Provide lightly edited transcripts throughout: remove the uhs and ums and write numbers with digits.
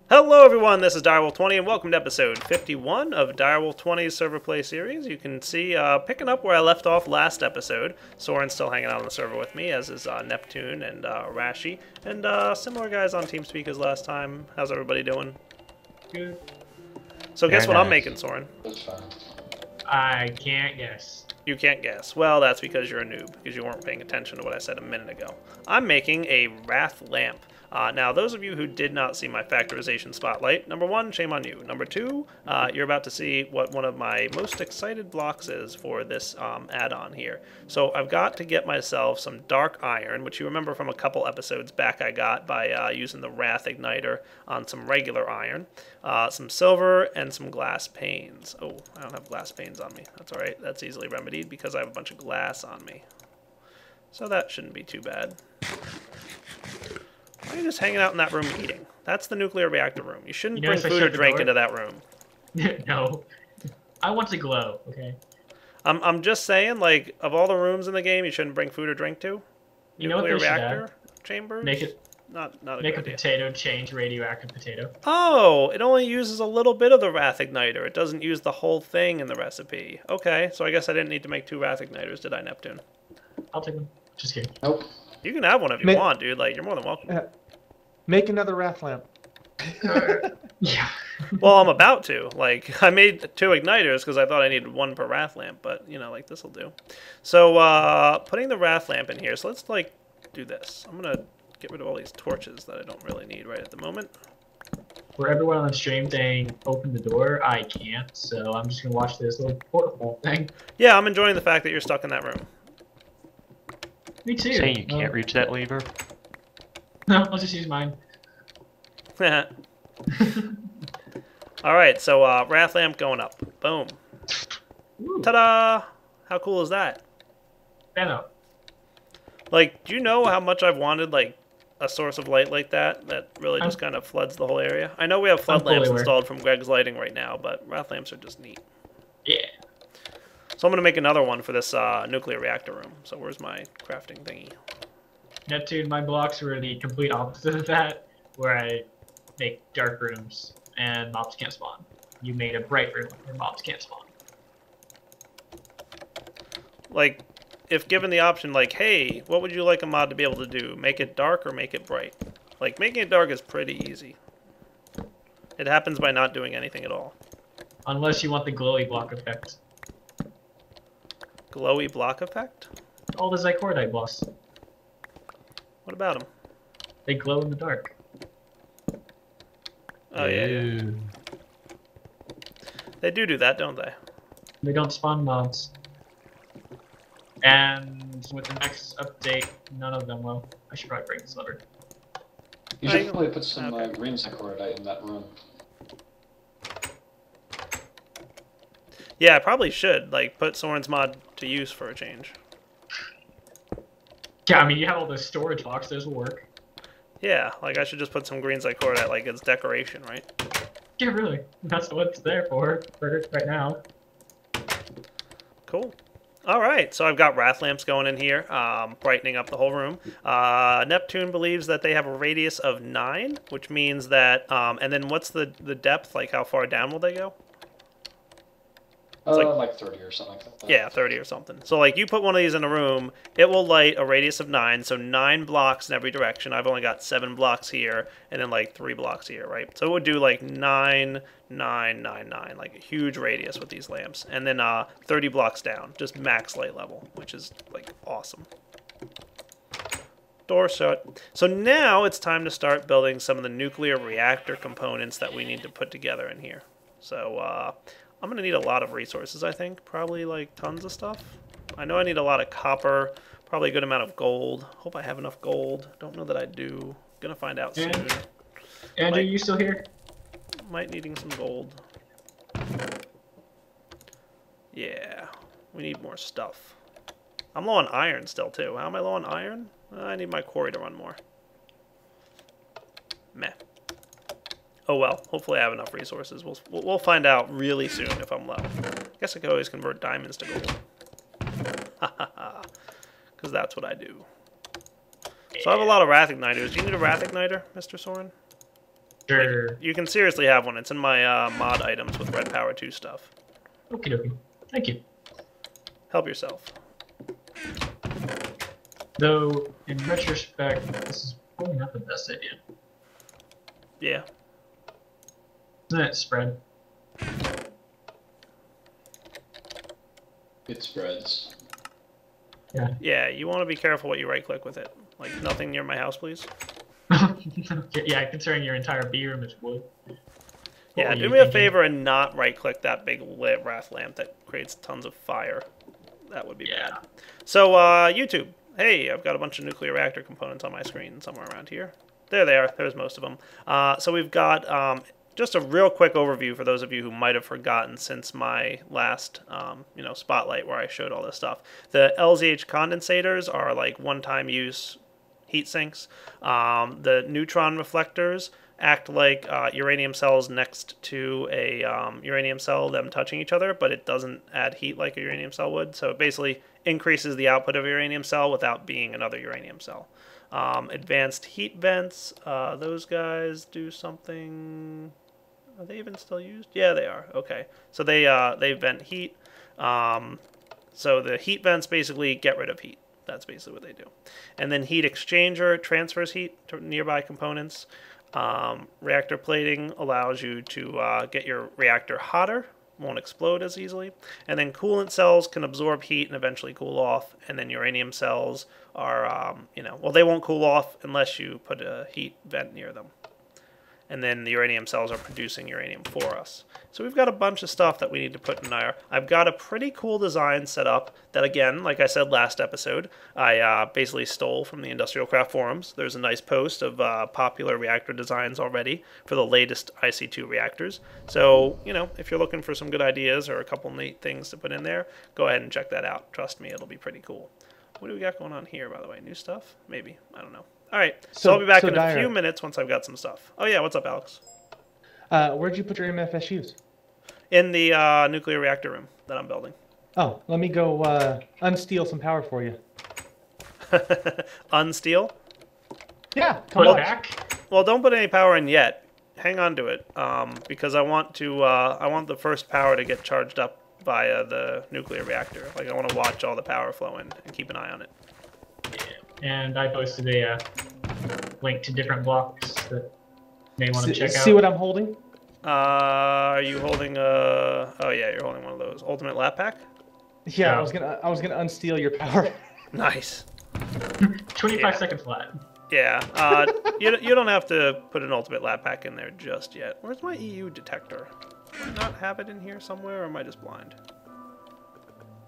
Hello everyone, this is Direwolf20 and welcome to episode 51 of Direwolf20's server play series. You can see, picking up where I left off last episode, Soren's still hanging out on the server with me, as is Neptune and Rashi, and similar guys on TeamSpeak as last time. How's everybody doing? Good. So guess what nice. I'm making, Soren? That's fine. I can't guess. You can't guess. Well, that's because you're a noob, because you weren't paying attention to what I said a minute ago. I'm making a Wrath Lamp. Now, those of you who did not see my factorization spotlight, number one, shame on you. Number two, you're about to see what one of my most excited blocks is for this add-on here. So I've got to get myself some dark iron, which you remember from a couple episodes back I got by using the Wrath Igniter on some regular iron, some silver, and some glass panes. Oh, I don't have glass panes on me. That's all right. That's easily remedied because I have a bunch of glass on me. So that shouldn't be too bad. Why are you just hanging out in that room eating? That's the nuclear reactor room. You shouldn't bring food or drink into that room. No. I want to glow, okay? I'm just saying, like, of all the rooms in the game, you shouldn't bring food or drink to. You know what they nuclear should reactor add? chambers? Make it not a make good a idea. potato change radioactive potato. Oh, it only uses a little bit of the Wrath Igniter. It doesn't use the whole thing in the recipe. Okay, so I guess I didn't need to make 2 Wrath Igniters, did I, Neptune? I'll take one. Just kidding. Nope. You can have one if you want, dude. Like, you're more than welcome. Make another wrath lamp. Yeah. Well, I'm about to. Like, I made 2 igniters because I thought I needed 1 per wrath lamp, but, you know, like, this will do. So, putting the wrath lamp in here. So let's, like, do this. I'm going to get rid of all these torches that I don't really need right at the moment. For everyone on the stream saying open the door, I can't, so I'm just going to watch this little portal thing. Yeah, I'm enjoying the fact that you're stuck in that room. Me too. Saying you can't reach that lever? No, I'll just use mine. Alright, so, wrath lamp going up. Boom. Ooh, Ta-da! How cool is that? fan up. Like, do you know how much I've wanted, like, a source of light like that really just kind of floods the whole area? I know we have flood fully lamps aware. installed from Greg's Lighting right now, but wrath lamps are just neat. Yeah. So I'm going to make another one for this nuclear reactor room. So where's my crafting thingy? Neptune, my blocks were the complete opposite of that, where I make dark rooms and mobs can't spawn. You made a bright room where mobs can't spawn. Like, if given the option, like, hey, what would you like a mod to be able to do? Make it dark or make it bright? Like, making it dark is pretty easy. It happens by not doing anything at all. Unless you want the glowy block effect. Glowy block effect? All the Zycordite blocks. What about them? They glow in the dark. Oh, yeah. They do that, don't they? They don't spawn mobs. And with the next update, none of them will. I should probably break this lever. You should probably put some Okay. green Zycordite in that room. Yeah, I probably should, like, put Soren's mod to use for a change. Yeah, I mean, you have all those storage blocks, those will work. Yeah, like, I should just put some green Zycordite, like, it's decoration, right? Yeah, really. That's what it's there for right now. Cool. Alright, so I've got wrath lamps going in here, brightening up the whole room. Neptune believes that they have a radius of 9, which means that, and then what's the depth, like how far down will they go? Like 30 or something like that. Yeah, 30 or something. So, like, you put one of these in a room, it will light a radius of 9, so 9 blocks in every direction. I've only got 7 blocks here, and then, like, 3 blocks here, right? So it would do, like, 9, 9, 9, 9, like a huge radius with these lamps. And then 30 blocks down, just max light level, which is, like, awesome. Door shut. So now it's time to start building some of the nuclear reactor components that we need to put together in here. So, I'm going to need a lot of resources, I think. Probably, like, tons of stuff. I know I need a lot of copper. Probably a good amount of gold. Hope I have enough gold. Don't know that I do. Gonna find out soon. Andrew, you still here? Might needing some gold. Yeah. We need more stuff. I'm low on iron still, too. How am I low on iron? I need my quarry to run more. Meh. Oh well, hopefully I have enough resources. We'll find out really soon if I'm low. I guess I could always convert diamonds to gold. Because that's what I do. So I have a lot of Wrath Igniters. Do you need a Wrath Igniter, Mr. Soren? Sure. You can seriously have one. It's in my mod items with Red Power 2 stuff. Okie dokie. Thank you. Help yourself. Though, in retrospect, this is probably not the best idea. Yeah. Isn't it spread? It spreads. Yeah. Yeah, you want to be careful what you right-click with it. Like, nothing near my house, please. Yeah, considering your entire B room is wood. Yeah, were do you me a thinking? favor and not right-click that big lit wrath lamp that creates tons of fire. That would be Yeah. bad. So, YouTube. Hey, I've got a bunch of nuclear reactor components on my screen somewhere around here. There they are. There's most of them. So we've got just a real quick overview for those of you who might have forgotten since my last spotlight where I showed all this stuff. The LZH condensators are like one-time use heat sinks. The neutron reflectors act like uranium cells next to a uranium cell, them touching each other, but it doesn't add heat like a uranium cell would. So it basically increases the output of a uranium cell without being another uranium cell. Advanced heat vents, those guys do something. Are they even still used? Yeah, they are. Okay, so they vent heat. So the heat vents basically get rid of heat. That's basically what they do. And then heat exchanger transfers heat to nearby components. Reactor plating allows you to get your reactor hotter, won't explode as easily. And then coolant cells can absorb heat and eventually cool off. And then uranium cells are, well, they won't cool off unless you put a heat vent near them. And then the uranium cells are producing uranium for us. So we've got a bunch of stuff that we need to put in there. I've got a pretty cool design set up that, again, like I said last episode, I basically stole from the Industrial Craft forums. There's a nice post of popular reactor designs already for the latest IC2 reactors. So, if you're looking for some good ideas or a couple neat things to put in there, go ahead and check that out. Trust me, it'll be pretty cool. What do we got going on here, by the way? New stuff? Maybe. I don't know. All right, so I'll be back in a few minutes once I've got some stuff. Oh, yeah, what's up, Alex? Where'd you put your MFSUs? In the nuclear reactor room that I'm building. Oh, let me go unsteal some power for you. Unsteal? Yeah, Put on. back? Well, don't put any power in yet. Hang on to it, because I want the first power to get charged up via the nuclear reactor. Like, I want to watch all the power flow in and keep an eye on it. And I posted a link to different blocks that you may want to check out. See what I'm holding? Are you holding a... Oh, yeah, you're holding one of those. Ultimate lap pack? Yeah, Yeah. I was gonna unsteal your power. Nice. 25 seconds flat. Yeah, you don't have to put an ultimate lap pack in there just yet. Where's my EU detector? Do I not have it in here somewhere, or am I just blind?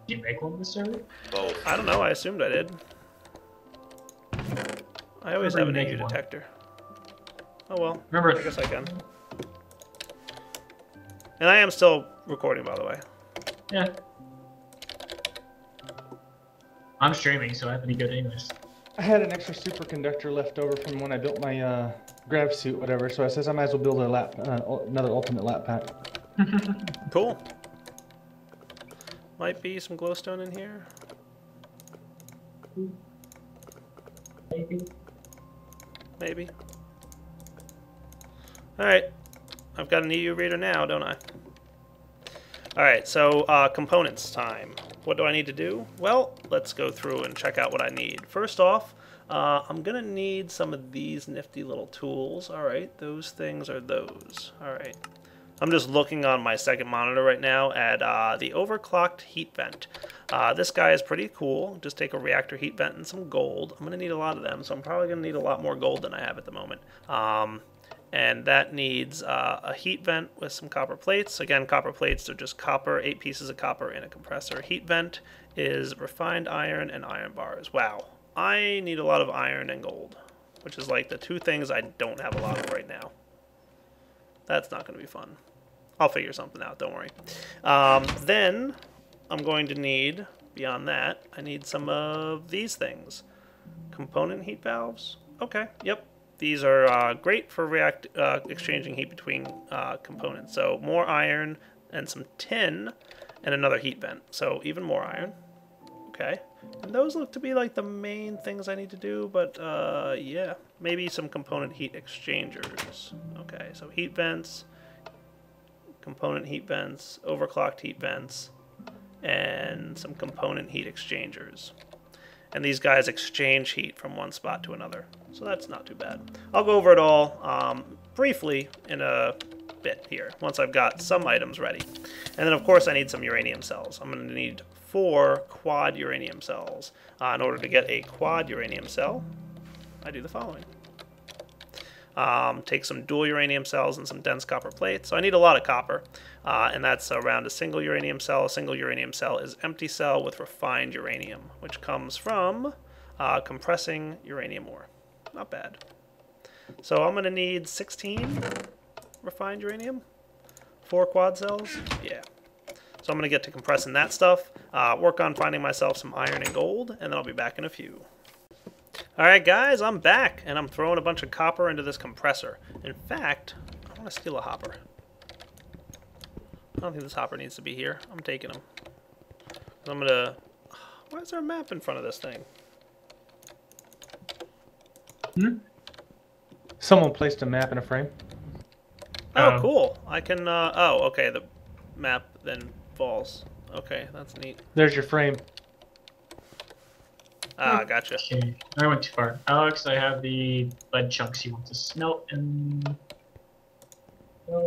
Did you make one this server? Both. I don't know, I assumed I did. I always have an EU detector. Oh well, Remember, I guess I can. And I am still recording, by the way. Yeah. I'm streaming, so I have to be good anyways. I had an extra superconductor left over from when I built my grav suit, whatever. So I says I might as well build another ultimate lap pack. Cool. Might be some glowstone in here. Maybe. Alright. I've got an EU reader now, don't I? Alright, so components time. What do I need to do? Well, let's go through and check out what I need. First off, I'm going to need some of these nifty little tools. Alright, those things are those. Alright. I'm just looking on my second monitor right now at the overclocked heat vent. This guy is pretty cool. Just take a reactor heat vent and some gold. I'm going to need a lot of them, so I'm probably going to need a lot more gold than I have at the moment. And that needs a heat vent with some copper plates. Again, copper plates are just copper, 8 pieces of copper in a compressor. Heat vent is refined iron and iron bars. Wow. I need a lot of iron and gold, which is like the two things I don't have a lot of right now. That's not going to be fun. I'll figure something out, don't worry. Then I'm going to need, beyond that, I need some of these things. Component heat valves. Okay, yep. These are great for exchanging heat between components. So more iron and some tin and another heat vent. So even more iron. Okay. And those look to be like the main things I need to do, but yeah. maybe some component heat exchangers. Okay, so heat vents, component heat vents, overclocked heat vents, and some component heat exchangers. And these guys exchange heat from one spot to another, so that's not too bad. I'll go over it all briefly in a bit here, once I've got some items ready. And then of course I need some uranium cells. I'm going to need 4 quad uranium cells. In order to get a quad uranium cell, I do the following. Take some dual uranium cells and some dense copper plates. So I need a lot of copper, and that's around a single uranium cell. A single uranium cell is empty cell with refined uranium, which comes from compressing uranium ore. Not bad. So I'm going to need 16 refined uranium, 4 quad cells. Yeah. So I'm going to get to compressing that stuff, work on finding myself some iron and gold, and then I'll be back in a few. Alright guys, I'm back, and I'm throwing a bunch of copper into this compressor. In fact, I want to steal a hopper. I don't think this hopper needs to be here. I'm taking him. I'm going to... Why is there a map in front of this thing? Someone placed a map in a frame. Oh, cool. I can... oh, okay, the map then falls. Okay, that's neat. There's your frame. Ah, gotcha. Okay, I went too far. Alex, I have the lead chunks you want to smelt and...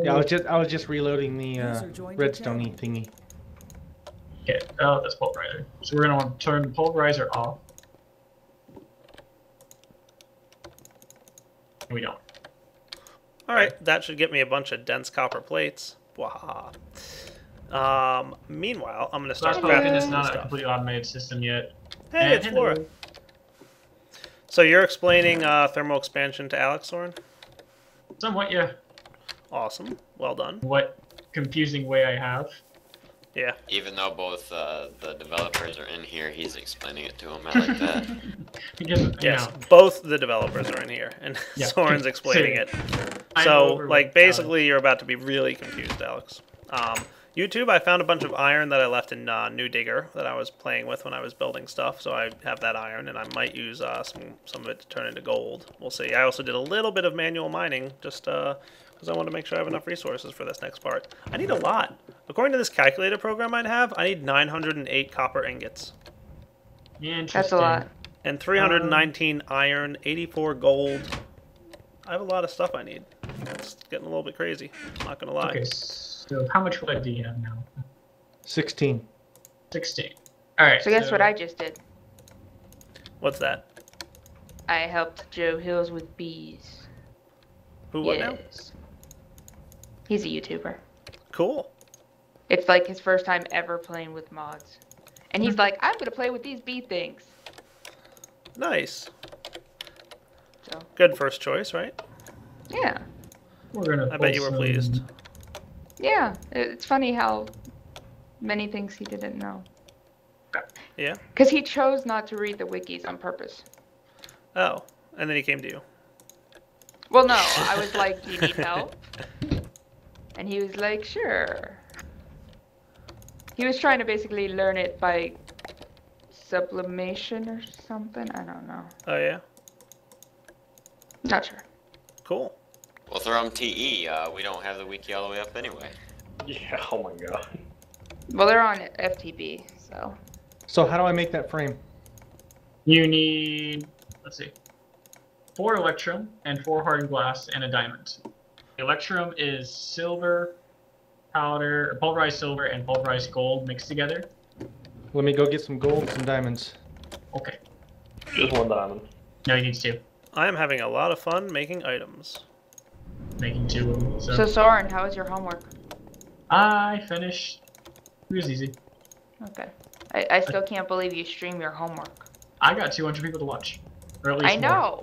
Yeah, I was just reloading the redstone thingy. Okay, oh, that's pulverizer. So we're gonna want to turn the pulverizer off. We don't. Alright, that should get me a bunch of dense copper plates. Wahaha. Meanwhile, I'm going to start crafting It's this not a stuff. completely automated system yet. Hey, it's Flora. So you're explaining thermal expansion to Alex, Soren? Somewhat, yeah. Awesome. Well done. What confusing way I have. Yeah. Even though both the developers are in here, he's explaining it to him. I like that. Because, Yes, both the developers are in here, and Yeah. Soren's explaining it. I So, know like, basically, you're about to be really confused, Alex. YouTube, I found a bunch of iron that I left in New Digger that I was playing with when I was building stuff, so I have that iron, and I might use some of it to turn into gold. We'll see. I also did a little bit of manual mining, just because I want to make sure I have enough resources for this next part. I need a lot. According to this calculator program I have, I need 908 copper ingots. Interesting. That's a lot. And 319 iron, 84 gold. I have a lot of stuff I need. It's getting a little bit crazy, I'm not going to lie. Okay, so how much wood do you have now? 16. 16. Alright. So guess what I just did? What's that? I helped Joe Hills with bees. Who, what now? He's a YouTuber. Cool. It's like his first time ever playing with mods. And he's like, I'm going to play with these bee things. Nice. So, Good first choice, right? yeah. We're gonna I bet you were pleased. Yeah. It's funny how many things he didn't know. Yeah? Because he chose not to read the wikis on purpose. Oh, and then he came to you. Well, no. I was like, do you need help? And he was like, sure. He was trying to basically learn it by sublimation or something. I don't know. Oh, yeah? Not sure. Cool. Well, throw him TE. We don't have the wiki all the way up anyway. Yeah, oh my god. Well, they're on FTB, so. So how do I make that frame? You need, let's see, 4 electrum and 4 hardened glass and a diamond. The electrum is silver, powder, pulverized silver and pulverized gold mixed together. Let me go get some gold and some diamonds. Okay. Just 1 diamond. No, he needs 2. I am having a lot of fun making items. Making 2 of them. So Soren, how was your homework? I finished. It was easy. Okay. I still can't believe you stream your homework. I got 200 people to watch. Or at least I know.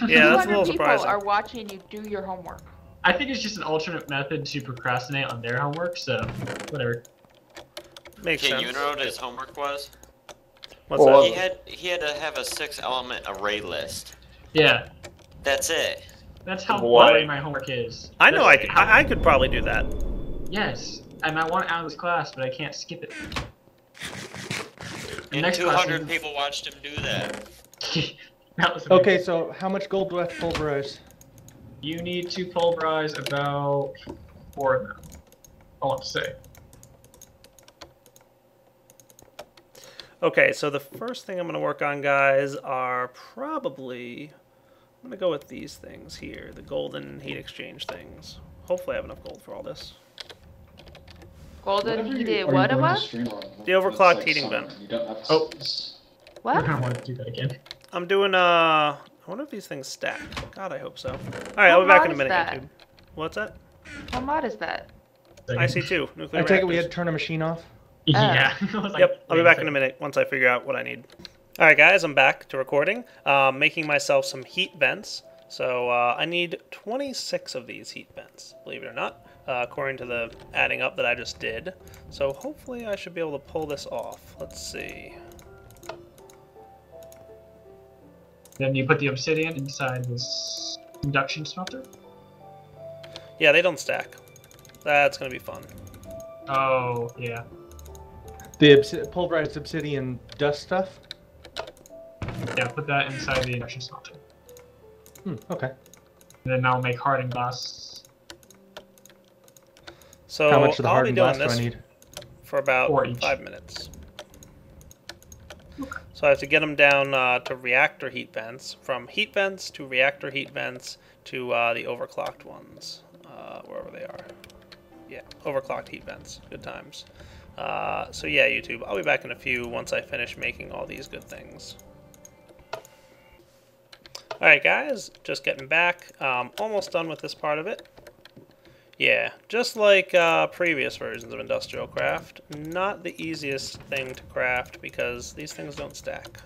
Yeah, that's a 200 little people surprising. are watching you do your homework. I think it's just an alternate method to procrastinate on their homework, so whatever. Makes Okay, sense. you know what his homework was? What's Well, that? He had to have a 6-element array list. Yeah, That's it. that's how What? boring my homework is. I know That's I could probably do that. Yes, and I want it out of this class, but I can't skip it. The And next class 200 is- people watched him do that. That was Okay, amazing. so how much gold do I have to pulverize? You need to pulverize about 4 of them. I want to say. Okay, so the first thing I'm going to work on, guys, are probably... I'm going to go with these things here, the golden heat exchange things. Hopefully I have enough gold for all this. Golden Whatever heated are what you going to about? stream on? The overclocked It's heating summer, vent. and you don't have Oh. What? We're gonna want to do that again. I'm doing, I wonder if these things stack. God, I hope so. Alright, I'll be back in a minute, YouTube. What's that? What mod is that? IC2, nuclear I take it we had reactors. to turn a machine off? Yeah. I was like, Yep, I'll be wait back in a second. minute once I figure out what I need. Alright guys, I'm back to recording. Making myself some heat vents. So I need 26 of these heat vents, believe it or not, according to the adding up that I just did. So hopefully I should be able to pull this off. Let's see. Then you put the obsidian inside this induction smelter. Yeah, they don't stack. That's going to be fun. Oh, yeah. The pulverized obsidian dust stuff? Yeah, put that inside the induction smelter. Okay. And then I'll make hardened glass. So How much of the I'll be hardened doing glass do I this need? for about 4 each. 5 minutes. So I have to get them down to reactor heat vents, from heat vents to reactor heat vents to the overclocked ones, wherever they are. Yeah, overclocked heat vents. Good times. So yeah, YouTube, I'll be back in a few once I finish making all these good things. Alright guys, just getting back. Almost done with this part of it. Yeah, just like previous versions of Industrial Craft, not the easiest thing to craft because these things don't stack.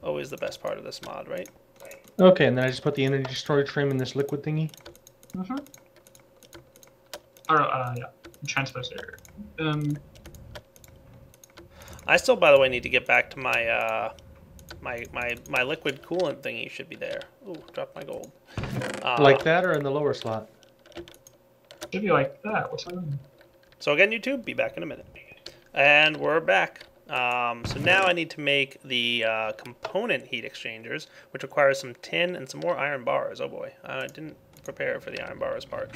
Always the best part of this mod, right? Okay, and then I just put the energy storage frame in this liquid thingy? Mm-hmm. Or, yeah. Transposer. I still, by the way, need to get back to my my liquid coolant thingy should be there. Ooh, dropped my gold. Like that or in the lower slot? Should be like that. What's that? So again, YouTube, be back in a minute. And we're back. So now I need to make the component heat exchangers, which requires some tin and some more iron bars. Oh boy, I didn't prepare for the iron bars part.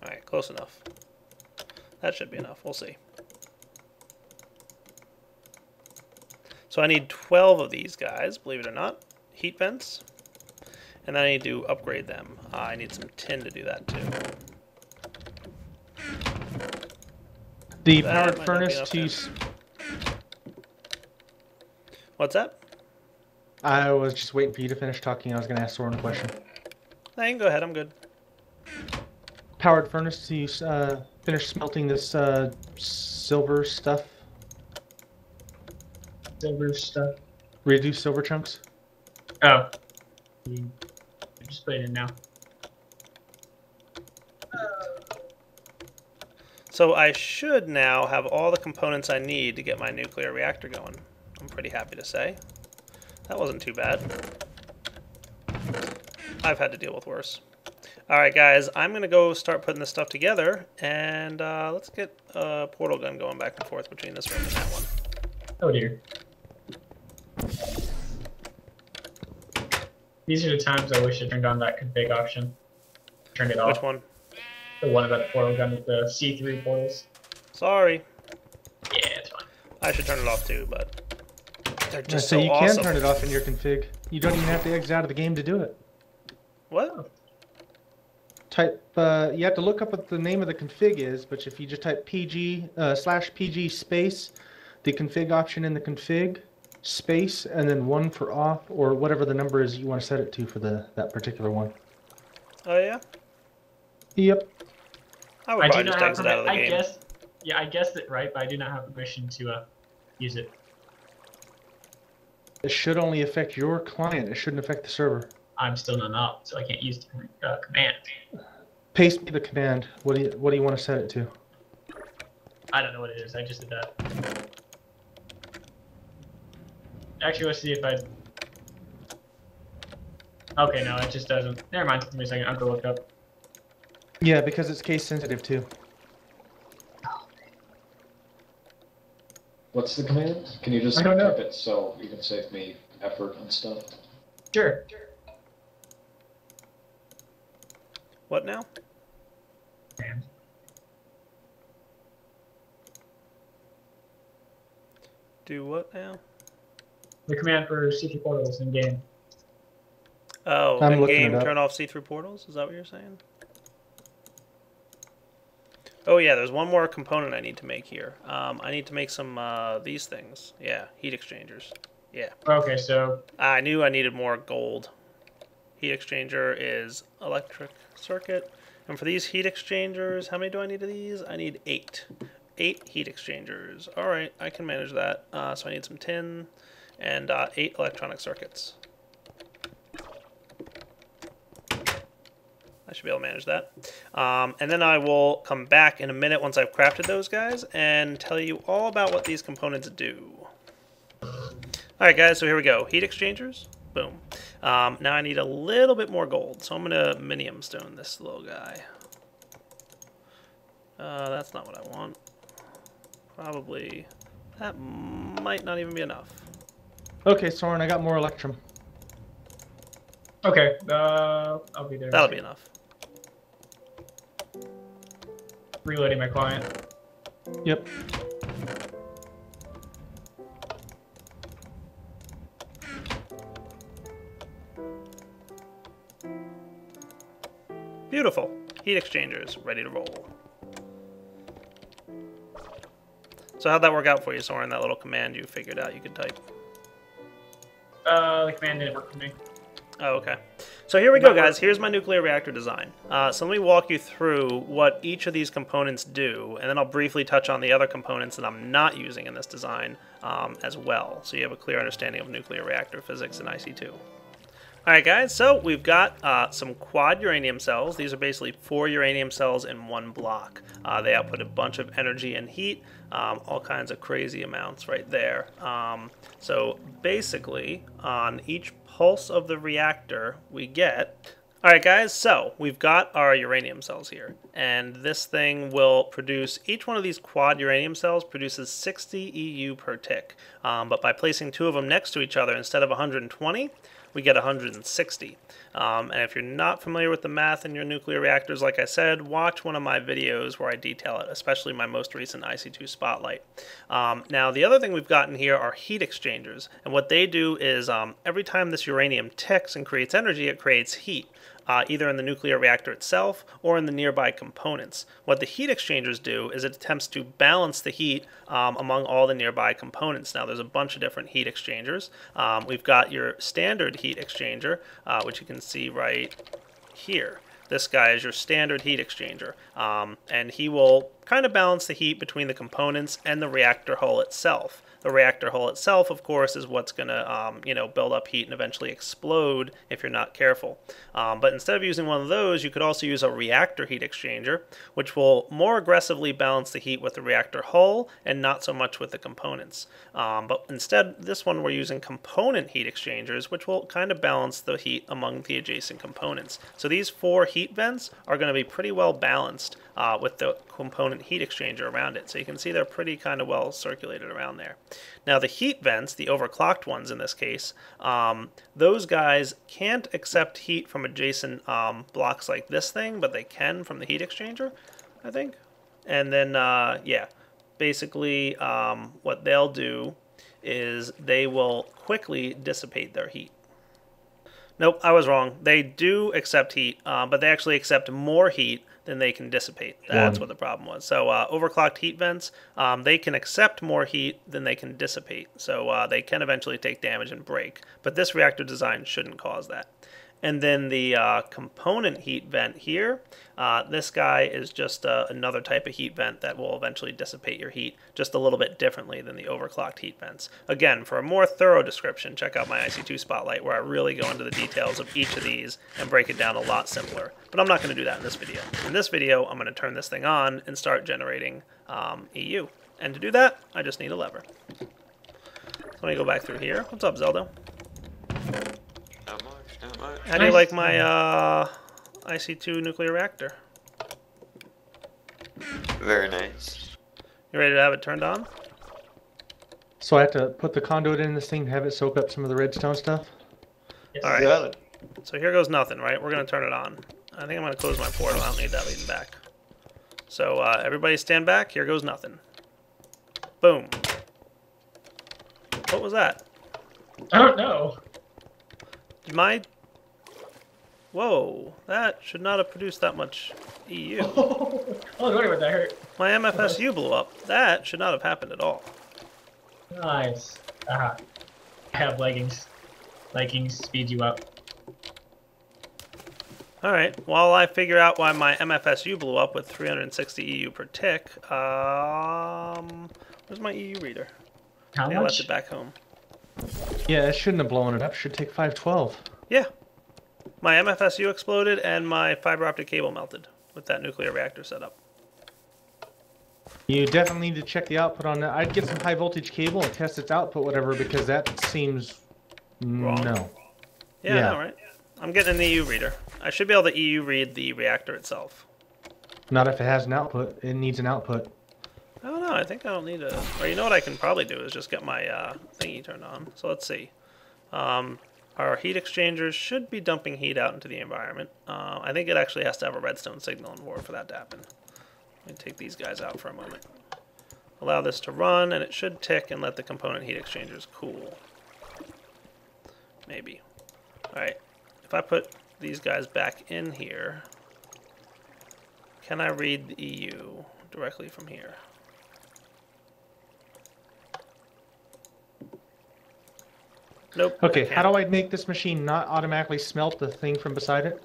Alright, close enough. That should be enough, we'll see. So I need 12 of these guys, believe it or not, heat vents. And then I need to upgrade them. I need some tin to do that too. The That powered might not be furnace enough to... tin. What's that? I was just waiting for you to finish talking. I was going to ask Soren a question. No, you can go ahead, I'm good. Powered furnace to finish smelting this silver stuff. Silver stuff. Reduce silver chunks. Oh. You just put it in now. So I should now have all the components I need to get my nuclear reactor going. I'm pretty happy to say. That wasn't too bad. I've had to deal with worse. Alright guys, I'm going to go start putting this stuff together, and let's get a portal gun going back and forth between this room and that one. Oh dear. These are the times I wish I turned on that config option. Turned it off. Which one? The one about the portal gun with the C3 portals. Sorry. Yeah, it's fine. I should turn it off too, but they're just So so you awesome. can turn it off in your config. You don't even have to exit out of the game to do it. What? Type. You have to look up what the name of the config is, but if you just type PG /PG space, the config option in the config space, and then 1 for off, or whatever the number is you want to set it to for that particular one. Oh yeah? Yep. I would I do probably not just have exit out of the game. I guessed it right, but I do not have permission to use it. It should only affect your client. It shouldn't affect the server. I'm still not up, so I can't use the command. Paste me the command. What do you want to set it to? I don't know what it is. I just did that. Actually, let's see if I... Okay, no, it just doesn't. Never mind. Give me a second. I'll go look up. Yeah, because it's case sensitive too. What's the command? Can you just I don't know. type it so you can save me effort and stuff? Sure. What now? Do what now? The command for see-through portals in game. Oh, I'm in looking game, it up. turn off see-through portals? Is that what you're saying? Oh yeah, there's one more component I need to make here. I need to make some these things. Yeah, heat exchangers. Yeah. Okay, so I knew I needed more gold. Heat exchanger is electric circuit. And for these heat exchangers, how many do I need of these? I need 8. 8 heat exchangers. Alright, I can manage that. So I need some tin and 8 electronic circuits. I should be able to manage that. And then I will come back in a minute once I've crafted those guys and tell you all about what these components do. Alright guys, so here we go. Heat exchangers. Boom. Now I need a little bit more gold, so I'm going to minium stone this little guy. That's not what I want. Probably. That might not even be enough. Okay, Soren, I got more electrum. okay, I'll be there. That'll be enough. Reloading my client. Yep. Beautiful. Heat exchangers, ready to roll. So how'd that work out for you, Soren, that little command you figured out you could type? The command didn't work for me. Oh, okay. So here we go, guys. Here's my nuclear reactor design. So let me walk you through what each of these components do, and then I'll briefly touch on the other components that I'm not using in this design as well, so you have a clear understanding of nuclear reactor physics in IC2. Alright guys, so we've got some quad uranium cells. These are basically 4 uranium cells in one block. They output a bunch of energy and heat, all kinds of crazy amounts right there. So basically, on each pulse of the reactor, we get... Alright guys, so we've got our uranium cells here, and this thing will produce, each one of these quad uranium cells produces 60 EU per tick, but by placing 2 of them next to each other instead of 120, we get 160. And if you're not familiar with the math in your nuclear reactors, like I said, watch one of my videos where I detail it, especially my most recent IC2 Spotlight. Now, the other thing we've got in here are heat exchangers. And what they do is every time this uranium ticks and creates energy, it creates heat. Either in the nuclear reactor itself or in the nearby components. What the heat exchangers do is it attempts to balance the heat among all the nearby components. Now there's a bunch of different heat exchangers. We've got your standard heat exchanger, which you can see right here. This guy is your standard heat exchanger, and he will kind of balance the heat between the components and the reactor hull itself. The reactor hull itself, of course, is what's going to, build up heat and eventually explode if you're not careful. But instead of using one of those, you could also use a reactor heat exchanger, which will more aggressively balance the heat with the reactor hull and not so much with the components. But instead, this one we're using component heat exchangers, which will kind of balance the heat among the adjacent components. So these 4 heat vents are going to be pretty well balanced with the component heat exchanger around it. So you can see they're pretty kind of well circulated around there. Now the heat vents, the overclocked ones in this case, those guys can't accept heat from adjacent blocks like this thing, but they can from the heat exchanger, I think. And then, yeah, basically what they'll do is they will quickly dissipate their heat. Nope, I was wrong. They do accept heat, but they actually accept more heat than they can dissipate. That's what the problem was. So overclocked heat vents, they can accept more heat than they can dissipate. So they can eventually take damage and break. But this reactor design shouldn't cause that. And then the component heat vent here, this guy is just another type of heat vent that will eventually dissipate your heat just a little bit differently than the overclocked heat vents. Again, for a more thorough description, check out my IC2 Spotlight where I really go into the details of each of these and break it down a lot simpler. But I'm not going to do that in this video. In this video, I'm going to turn this thing on and start generating EU. And to do that, I just need a lever. So let me go back through here. What's up, Zelda? Not much. How do you like my IC2 nuclear reactor? Very nice. You ready to have it turned on? So I have to put the conduit in this thing to have it soak up some of the redstone stuff? Yes. All right. Got it. So here goes nothing, right? We're going to turn it on. I think I'm going to close my portal. I don't need that leading back. So everybody stand back. Here goes nothing. Boom. What was that? I don't know. Did my... Whoa. That should not have produced that much EU. Oh, wait, what that hurt. My MFSU blew up. That should not have happened at all. Nice. I have leggings. Leggings speed you up. Alright, while I figure out why my MFSU blew up with 360 EU per tick, where's my EU reader? How I left much? it back home. Yeah, it shouldn't have blown it up. It should take 512. Yeah. My MFSU exploded and my fiber optic cable melted with that nuclear reactor setup. You definitely need to check the output on that. I'd get some high voltage cable and test its output, whatever, because that seems... Wrong. No. Yeah, Yeah. I know, right? I'm getting an EU reader. I should be able to EU read the reactor itself. Not if it has an output. It needs an output. I don't know, I think I don't need a... Or you know what I can probably do is just get my thingy turned on. So let's see. Our heat exchangers should be dumping heat out into the environment. I think it actually has to have a redstone signal in order for that to happen. Let me take these guys out for a moment. Allow this to run, and it should tick and let the component heat exchangers cool. Maybe. Alright, if I put these guys back in here, can I read the EU directly from here? Nope. I Okay, can't. how do I make this machine not automatically smelt the thing from beside it?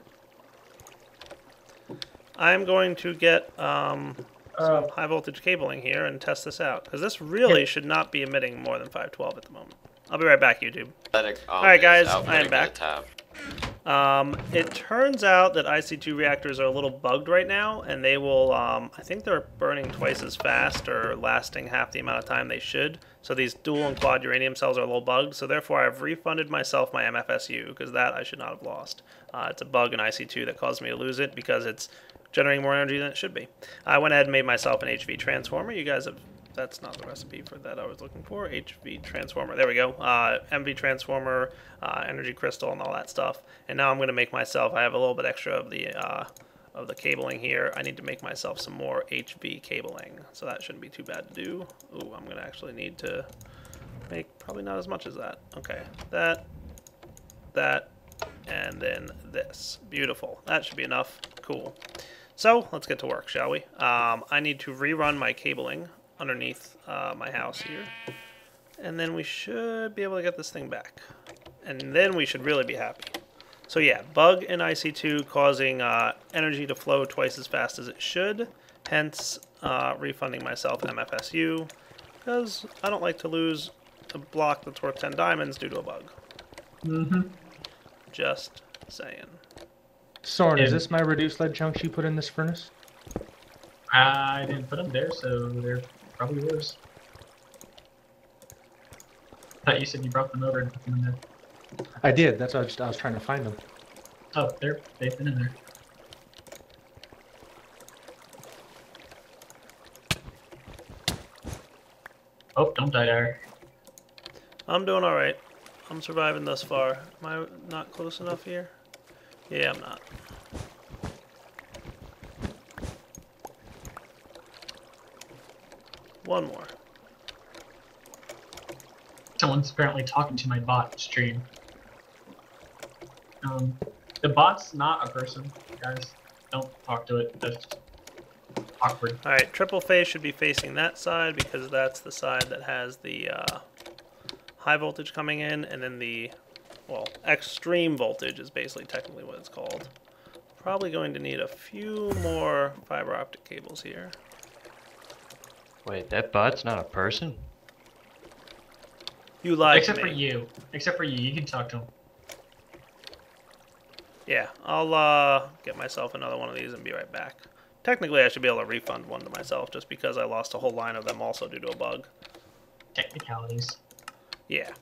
I'm going to get some high voltage cabling here and test this out, because this really should not be emitting more than 512 at the moment. I'll be right back, YouTube. Alright guys, I am back. It turns out that IC2 reactors are a little bugged right now, and they will, I think they're burning twice as fast or lasting half the amount of time they should. So these dual and quad uranium cells are a little bugged, so therefore I've refunded myself my MFSU, because that I should not have lost. It's a bug in IC2 that caused me to lose it because it's generating more energy than it should be. I went ahead and made myself an HV transformer. You guys have... That's not the recipe for that I was looking for. HV transformer. There we go. MV transformer, energy crystal, and all that stuff. And now I'm going to make myself... I have a little bit extra of the cabling here. I need to make myself some more HV cabling. So that shouldn't be too bad to do. Ooh, I'm going to actually need to make probably not as much as that. Okay. That, and then this. Beautiful. That should be enough. Cool. So let's get to work, shall we? I need to rerun my cabling underneath my house here, and then we should be able to get this thing back, and then we should really be happy. So yeah, bug in IC2 causing energy to flow twice as fast as it should, hence refunding myself MFSU, because I don't like to lose a block that's worth 10 diamonds due to a bug. Just saying. Soren, is this my reduced lead chunks you put in this furnace? I didn't put them there, so they're probably yours. I thought you said you brought them over and put them in there. I did. That's why I was trying to find them. Oh, they've been in there. Oh, don't die there. I'm doing alright. I'm surviving thus far. Am I not close enough here? Yeah, I'm not. One more. Someone's apparently talking to my bot stream. The bot's not a person, guys. Don't talk to it. That's awkward. Alright, triple phase should be facing that side because that's the side that has the high voltage coming in, and then the, well, extreme voltage is basically technically what it's called. Probably going to need a few more fiber optic cables here. Wait, that bot's not a person? You lied Except to for me. you. Except for you. You can talk to him. Yeah, I'll get myself another one of these and be right back. Technically, I should be able to refund one to myself just because I lost a whole line of them also due to a bug. Technicalities. Yeah.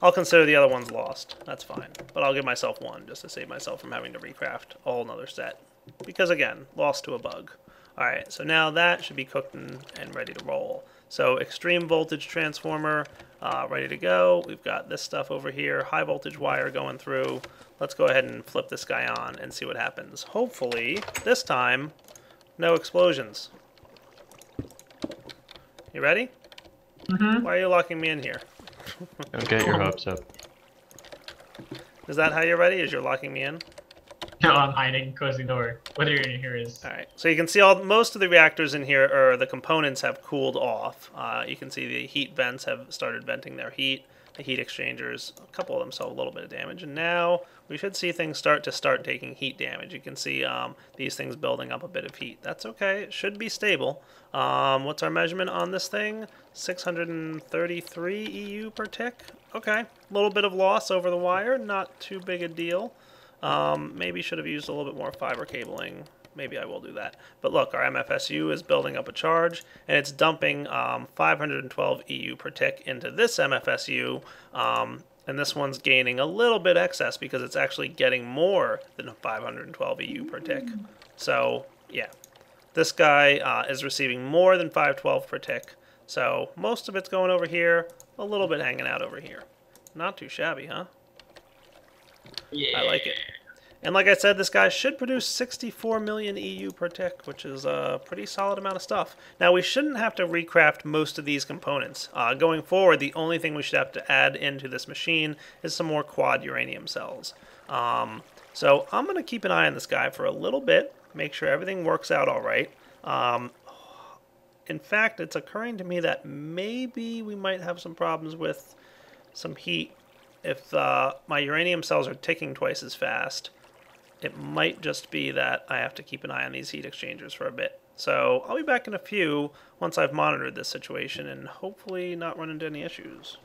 I'll consider the other ones lost. That's fine. But I'll give myself one just to save myself from having to recraft a whole nother set. Because again, lost to a bug. Alright, so now that should be cooked and ready to roll. So extreme voltage transformer, ready to go. We've got this stuff over here, high voltage wire going through. Let's go ahead and flip this guy on and see what happens. Hopefully, this time, no explosions. You ready? Mm-hmm. Why are you locking me in here? Don't get your hopes up. Is that how you're ready? Is you're locking me in? No, I'm hiding. Close the door. Whether you're in here is. All right. So you can see most of the reactors in here, or the components, have cooled off. You can see the heat vents have started venting their heat. The heat exchangers, a couple of them saw a little bit of damage, and now we should see things start taking heat damage. You can see these things building up a bit of heat. That's okay. It should be stable. What's our measurement on this thing? 633 EU per tick. Okay. A little bit of loss over the wire. Not too big a deal. Maybe should have used a little bit more fiber cabling. Maybe I will do that. But look, our MFSU is building up a charge, and it's dumping 512 EU per tick into this MFSU, and this one's gaining a little bit excess because it's actually getting more than 512 EU per tick. So, yeah. This guy is receiving more than 512 per tick, so most of it's going over here, a little bit hanging out over here. Not too shabby, huh? Yeah. I like it. And like I said, this guy should produce 64 million EU per tick, which is a pretty solid amount of stuff. Now, we shouldn't have to recraft most of these components. Going forward, the only thing we should have to add into this machine is some more quad uranium cells. So I'm going to keep an eye on this guy for a little bit, make sure everything works out all right. In fact, it's occurring to me that maybe we might have some problems with some heat. If my uranium cells are ticking twice as fast, it might just be that I have to keep an eye on these heat exchangers for a bit. So I'll be back in a few once I've monitored this situation and hopefully not run into any issues.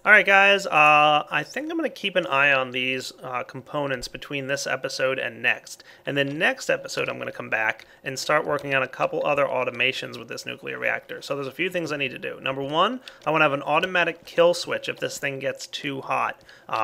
Alright guys, I think I'm going to keep an eye on these components between this episode and next. And then next episode I'm going to come back and start working on a couple other automations with this nuclear reactor. So there's a few things I need to do. Number one, I want to have an automatic kill switch if this thing gets too hot.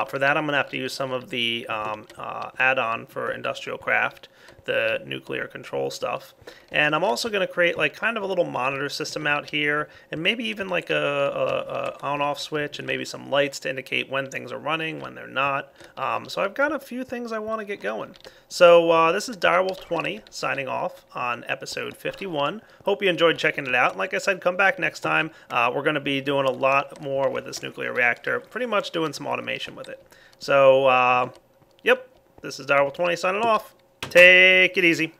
For that I'm going to have to use some of the add-on for industrial craft, the nuclear control stuff. And I'm also going to create like kind of a little monitor system out here, and maybe even like a on-off switch, and maybe some lights to indicate when things are running, when they're not. So I've got a few things I want to get going. So this is Direwolf20 signing off on episode 51. Hope you enjoyed checking it out. And like I said, come back next time. We're going to be doing a lot more with this nuclear reactor, pretty much doing some automation with it. So, yep, this is Direwolf20 signing off. Take it easy.